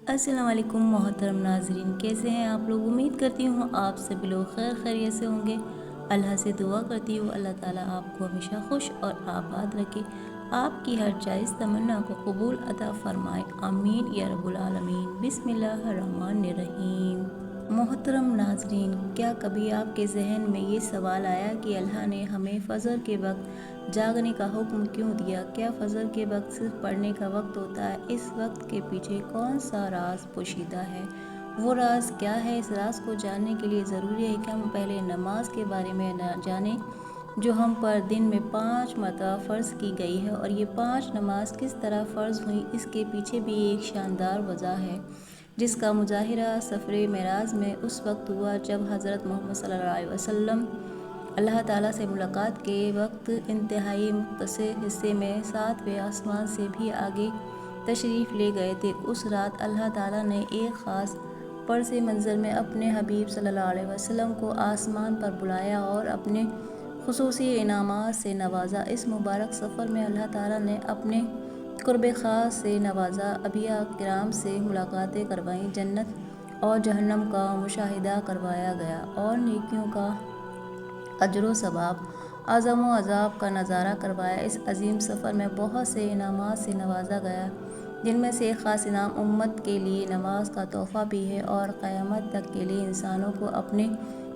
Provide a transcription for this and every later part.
अस्सलाम वालेकुम मोहतरम नाजरीन, कैसे हैं आप लोग। उम्मीद करती हूँ आप सभी लोग खैर खैरियत से होंगे। अल्लाह से दुआ करती हूँ अल्लाह ताला आपको हमेशा खुश और आबाद रखे, आपकी हर जायज़ तमन्ना को कबूल अता फ़रमाए, आमीन या रब्बुल आलमीन। बिस्मिल्लाहिर्रहमानिर्रहीम। मोहतरम नाजरीन, क्या कभी आपके जहन में ये सवाल आया कि अल्लाह ने हमें फ़जर के वक्त जागने का हुक्म क्यों दिया? क्या फ़जर के वक्त सिर्फ पढ़ने का वक्त होता है? इस वक्त के पीछे कौन सा राज पोशीदा है? वो राज क्या है? इस राज को जानने के लिए ज़रूरी है कि हम पहले नमाज के बारे में जानें, जो हम पर दिन में 5 मरतबा फ़र्ज़ की गई है। और ये 5 नमाज किस तरह फ़र्ज़ हुई, इसके पीछे भी एक शानदार वजह है, जिसका मुजाहिरा सफ़र मेराज में उस वक्त हुआ जब हज़रत मोहम्मद सल्लल्लाहु अलैहि वसल्लम अल्लाह ताला से मुलाकात के वक्त इंतहाई मुख्तसर हिस्से में 7वें आसमान से भी आगे तशरीफ़ ले गए थे। उस रात अल्लाह ताला ने एक ख़ास पर्स मंज़र में अपने हबीब सल्लल्लाहु अलैहि वसल्लम को आसमान पर बुलाया और अपने खुसूसी इनामात से नवाजा। इस मुबारक सफ़र में अल्लाह ताला ने अपने कुर्ब ख़ास से नवाजा, अबिया किराम से मुलाकातें करवाईं, जन्नत और जहन्नम का मुशाहिदा करवाया गया और नेकियों का अजर सवाब, अज़म व अज़ाब का नज़ारा करवाया। इस अजीम सफ़र में बहुत से इनामात से नवाजा गया, जिनमें से एक ख़ास इनाम उम्मत के लिए नमाज का तोहफ़ा भी है और क़यामत तक के लिए इंसानों को अपने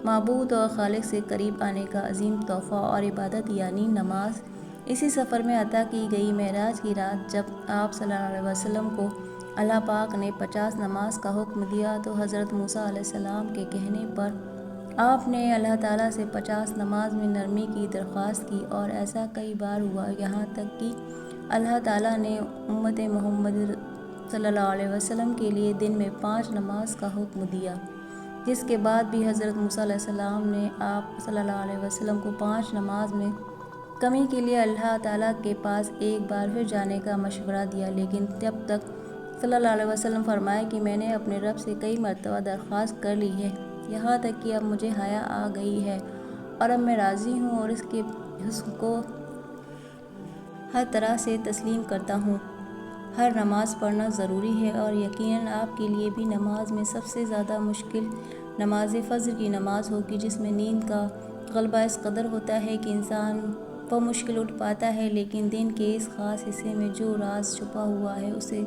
माबूद और खालिक से करीब आने का अजीम तोहफ़ा और इबादत यानी नमाज। इसी सफ़र में अता की गई मेराज की रात जब आप सल्लल्लाहु अलैहि वसल्लम को अल्लाह पाक ने 50 नमाज का हुक्म दिया, तो हज़रत मूसा अलैहिस्सलाम के कहने पर आपने अल्लाह ताला से 50 नमाज में नरमी की दरख्वास्त की। और ऐसा कई बार हुआ, यहाँ तक कि अल्लाह ताला ने उम्मत मोहम्मद सल्लल्लाहु अलैहि वसल्लम के लिए दिन में 5 नमाज का हुक्म दिया, जिसके बाद भी हज़रत मूसा अलैहिस्सलाम ने आप सल्लल्लाहु अलैहि वसल्लम को 5 नमाज में कमी के लिए अल्लाह ताला के पास एक बार फिर जाने का मशवरा दिया। लेकिन तब तक सल्लल्लाहु अलैहि वसल्लम फरमाए कि मैंने अपने रब से कई मरतबा दरख्वास्त कर ली है, यहाँ तक कि अब मुझे हया आ गई है और अब मैं राज़ी हूँ और इसके हुस्न को हर तरह से तस्लीम करता हूँ। हर नमाज पढ़ना ज़रूरी है और यकीनन आपके लिए भी नमाज में सबसे ज़्यादा मुश्किल नमाज फ़ज्र की नमाज होगी, जिसमें नींद का ग़लबा इस कदर होता है कि इंसान मुश्किल उठ पाता है। लेकिन दिन के इस ख़ास हिस्से में जो राज छुपा हुआ है, उसे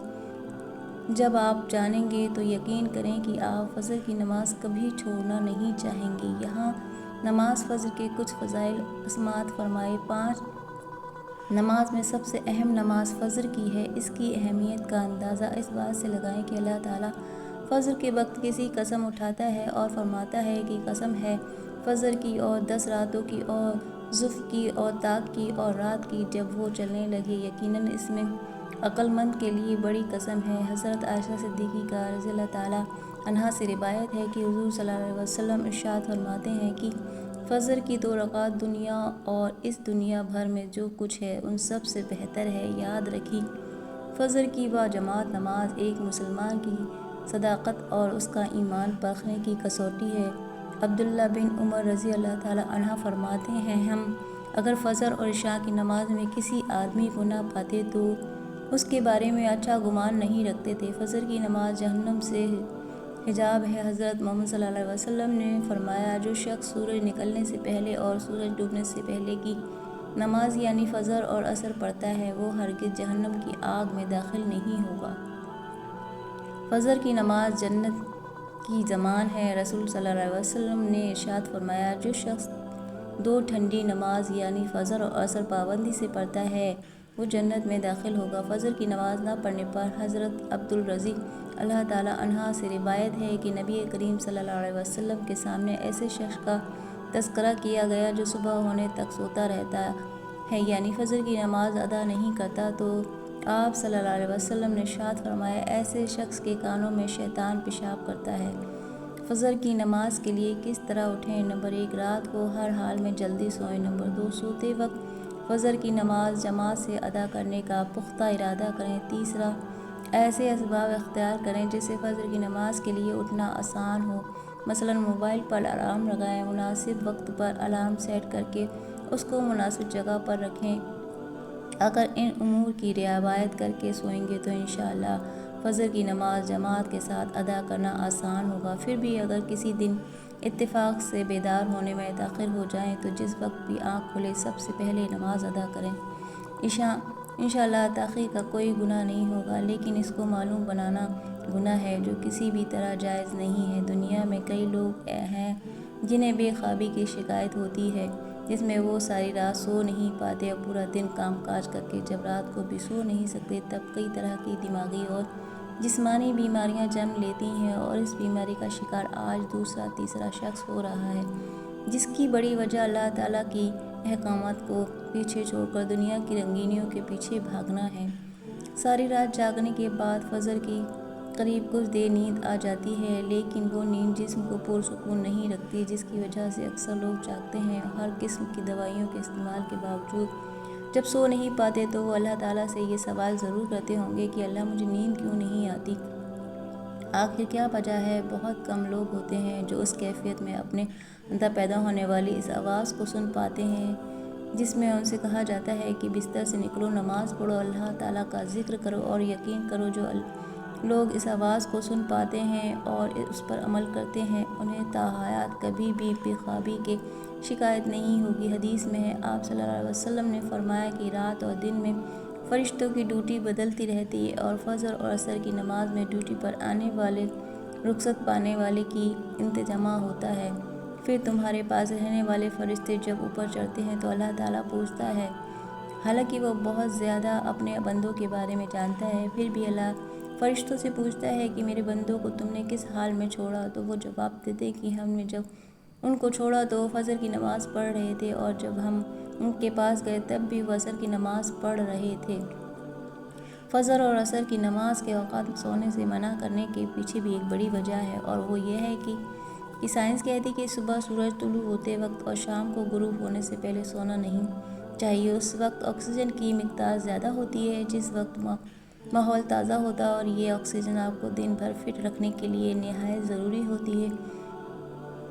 जब आप जानेंगे तो यकीन करें कि आप फ़ज्र की नमाज कभी छोड़ना नहीं चाहेंगे। यहाँ नमाज फ़ज्र के कुछ फ़ज़ाइल समात फरमाए। 5 नमाज में सबसे अहम नमाज फ़ज्र की है। इसकी अहमियत का अंदाज़ा इस बात से लगाएं कि अल्लाह ताला फ़ज्र के वक्त किसी कसम उठाता है और फरमाता है कि कसम है फ़ज्र की और 10 रातों की और ज़ुफ़ की और ताक की और रात की जब वो चलने लगे, यकीनन इसमें अक्लमंद के लिए बड़ी कसम है। हज़रत आयशा सिद्दीक़ा रज़ियल्लाहु ताला अन्हा से रिवायत है कि हुज़ूर सल्लल्लाहु अलैहि वसल्लम इरशाद फरमाते हैं कि फ़ज्र की 2 रकात दुनिया और इस दुनिया भर में जो कुछ है उन सब से बेहतर है। याद रखी, फ़ज्र की व जमात नमाज एक मुसलमान की सदाकत और उसका ईमान परखने की कसौटी है। अब्दुल्ला बिन उमर रज़ी अल्लाह ताला अन्हा फरमाते हैं, हम अगर फ़ज्र और इशा की नमाज में किसी आदमी को ना पाते तो उसके बारे में अच्छा गुमान नहीं रखते थे। फ़ज्र की नमाज जहन्नम से हिजाब है। हज़रत मोहम्मद सल्लल्लाहु अलैहि वसल्लम ने फरमाया, जो शख्स सूरज निकलने से पहले और सूरज डूबने से पहले की नमाज यानी फ़ज्र और असर पढ़ता है, वो हरगिज़ जहन्नम की आग में दाखिल नहीं होगा। फ़ज्र की नमाज जन्नत की ज़मान है। रसूल सल्लल्लाहु अलैहि वसल्लम ने इरशाद फरमाया, जो शख्स 2 ठंडी नमाज यानी फ़ज्र और असर पाबंदी से पढ़ता है, वो जन्नत में दाखिल होगा। फ़ज्र की नमाज ना पढ़ने पर हज़रत अब्दुल रज़ी अल्लाह ताला अन्हा से रिवायत है कि नबी करीम सल्लल्लाहु अलैहि वसल्लम के सामने ऐसे शख्स का तज़किरा किया गया जो सुबह होने तक सोता रहता है, यानी फ़ज्र की नमाज अदा नहीं करता, तो आप सल्लल्लाहु अलैहि वसल्लम ने इरशाद फरमाया, ऐसे शख्स के कानों में शैतान पेशाब करता है। फ़ज्र की नमाज के लिए किस तरह उठें? नंबर 1, रात को हर हाल में जल्दी सोएं। नंबर 2, सोते वक्त फ़ज्र की नमाज जमात से अदा करने का पुख्ता इरादा करें। तीसरा, ऐसे असबाब इख्तियार करें जिससे फ़ज्र की नमाज के लिए उठना आसान हो। मसलन मोबाइल पर अलार्म लगाएं, मुनासिब वक्त पर अलार्म सेट करके उसको मुनासिब जगह पर रखें। अगर इन उमूर की रियायत करके सोएंगे तो इंशाअल्लाह فجر کی نماز جماعت کے ساتھ ادا کرنا آسان ہوگا۔ پھر بھی اگر کسی دن اتفاق سے بیدار ہونے میں تاخیر ہو جائے تو جس وقت بھی آنکھ کھلے سب سے پہلے نماز ادا کریں۔ انشاءاللہ تاخیر کا کوئی گناہ نہیں ہوگا، لیکن اس کو معلوم بنانا گناہ ہے جو کسی بھی طرح جائز نہیں ہے۔ دنیا میں کئی لوگ ہیں جنہیں بے خوابی کی شکایت ہوتی ہے، جس میں وہ ساری رات سو نہیں پاتے اور پورا دن کام کاج کر کے جب رات کو بھی سو نہیں سکتے تب کئی طرح کی دماغی اور جسمانی بیماریاں جنم لیتی ہیں، اور اس بیماری کا شکار آج دوسرا تیسرا شخص ہو رہا ہے، جس کی بڑی وجہ اللہ تعالیٰ کی احکامات کو پیچھے چھوڑ کر دنیا کی رنگینیوں کے پیچھے بھاگنا ہے۔ ساری رات جاگنے کے بعد فجر کے قریب کچھ دیر نیند آ جاتی ہے، لیکن وہ نیند جسم کو پرسکون نہیں رکھتی، جس کی وجہ سے اکثر لوگ جاگتے ہیں اور ہر قسم کی دوائیوں کے استعمال کے باوجود جب سو نہیں پاتے تو وہ اللہ تعالیٰ سے یہ سوال ضرور کرتے ہوں گے کہ اللہ مجھے نیند کیوں نہیں آتی؟ آخر کیا وجہ ہے؟ بہت کم لوگ ہوتے ہیں جو اس کیفیت میں اپنے اندر پیدا ہونے والی اس آواز کو سن پاتے ہیں جس میں ان سے کہا جاتا ہے کہ بستر سے نکلو، نماز پڑھو، اللہ تعالیٰ کا ذکر کرو اور یقین کرو۔ جو لوگ اس آواز کو سن پاتے ہیں اور اس پر عمل کرتے ہیں انہیں تا حیات کبھی بھی بے خوابی کی شکایت نہیں ہوگی۔ حدیث میں ہے، آپ صلی اللہ علیہ وسلم نے فرمایا کہ رات اور دن میں فرشتوں کی ڈیوٹی بدلتی رہتی ہے اور فجر اور عصر کی نماز میں ڈیوٹی پر آنے والے رخصت پانے والے کی انتظام ہوتا ہے۔ پھر تمہارے پاس رہنے والے فرشتے جب اوپر چڑھتے ہیں تو اللہ تعالیٰ پوچھتا ہے، حالانکہ وہ بہت زیادہ اپنے بندوں کے بارے میں جانتا ہے، پھر بھی اللہ فرشتوں سے پوچھتا ہے کہ میرے بندوں کو تم نے کس حال میں چھوڑا؟ تو وہ جواب دیتے کہ ہم نے جب ان کو چھوڑا تو وہ فجر کی نماز پڑھ رہے تھے، اور جب ہم ان کے پاس گئے تب بھی وہ عصر کی نماز پڑھ رہے تھے۔ فجر اور عصر کی نماز کے اوقات سونے سے منع کرنے کے پیچھے بھی ایک بڑی وجہ ہے، اور وہ یہ ہے کہ سائنس کہتی ہے کہ صبح سورج طلوع ہوتے وقت اور شام کو غروب ہونے سے پہلے سونا نہیں چاہیے۔ اس وقت آکسیجن کی مقدار زیادہ ہوتی ہے، جس وقت ماحول تازہ ہوتا ہے، اور یہ آکسیجن آپ کو دن بھر فٹ رکھنے کے لیے نہایت ضروری ہوتی ہے۔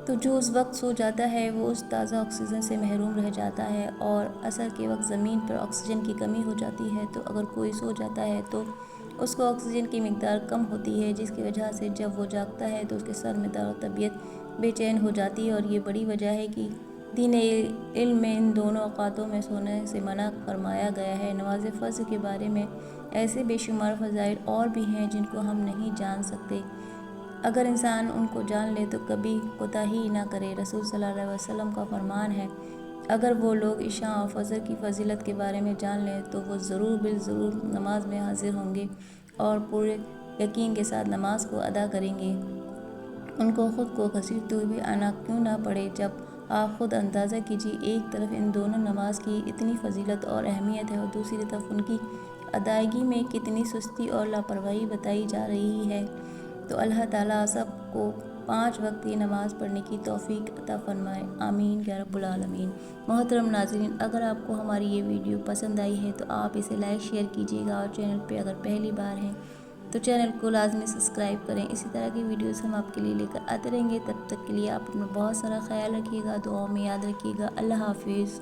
تو جو اس وقت سو جاتا ہے وہ اس تازہ آکسیجن سے محروم رہ جاتا ہے، اور عصر کے وقت زمین پر آکسیجن کی کمی ہو جاتی ہے، تو اگر کوئی سو جاتا ہے تو اس کو آکسیجن کی مقدار کم ہوتی ہے، جس کی وجہ سے جب وہ جاگتا ہے تو اس کے سر میں درد اور طبیعت بے چین ہو جاتی ہے، اور یہ بڑی وجہ ہے کہ دین علم میں ان دونوں اوقاتوں میں سونے سے منع فرمایا گیا ہے۔ نماز فجر کے بارے میں ایسے بے شمار فضائل اور بھی ہیں جن کو ہم نہیں جان سکتے، اگر انسان ان کو جان لے تو کبھی کوتاہی نہ کرے۔ رسول صلی اللہ علیہ وسلم کا فرمان ہے، اگر وہ لوگ عشاء اور فجر کی فضیلت کے بارے میں جان لیں تو وہ ضرور بالضرور نماز میں حاضر ہوں گے اور پورے یقین کے ساتھ نماز کو ادا کریں گے۔ ان کو خود کو گھسیٹتے ہوئے آنا کیوں نہ پڑے۔ جب آپ خود اندازہ کیجیے، ایک طرف ان دونوں نماز کی اتنی فضیلت اور اہمیت ہے اور دوسری طرف ان کی ادائیگی میں کتنی سستی اور لاپرواہی بتائی جا رہی ہے، تو اللہ تعالیٰ سب کو 5 وقت کی نماز پڑھنے کی توفیق عطا فرمائے، آمین یا رب العالمین۔ محترم ناظرین، اگر آپ کو ہماری یہ ویڈیو پسند آئی ہے تو آپ اسے لائک شیئر کیجیے گا، اور چینل پہ اگر پہلی بار ہیں تو چینل کو لازمی سبسکرائب کریں۔ اسی طرح کی ویڈیوز ہم آپ کے لیے لے کر آتے رہیں گے، تب تک کے لیے آپ اپنا بہت سارا خیال رکھیے گا، دعاؤں میں یاد رکھیے گا۔ اللہ حافظ۔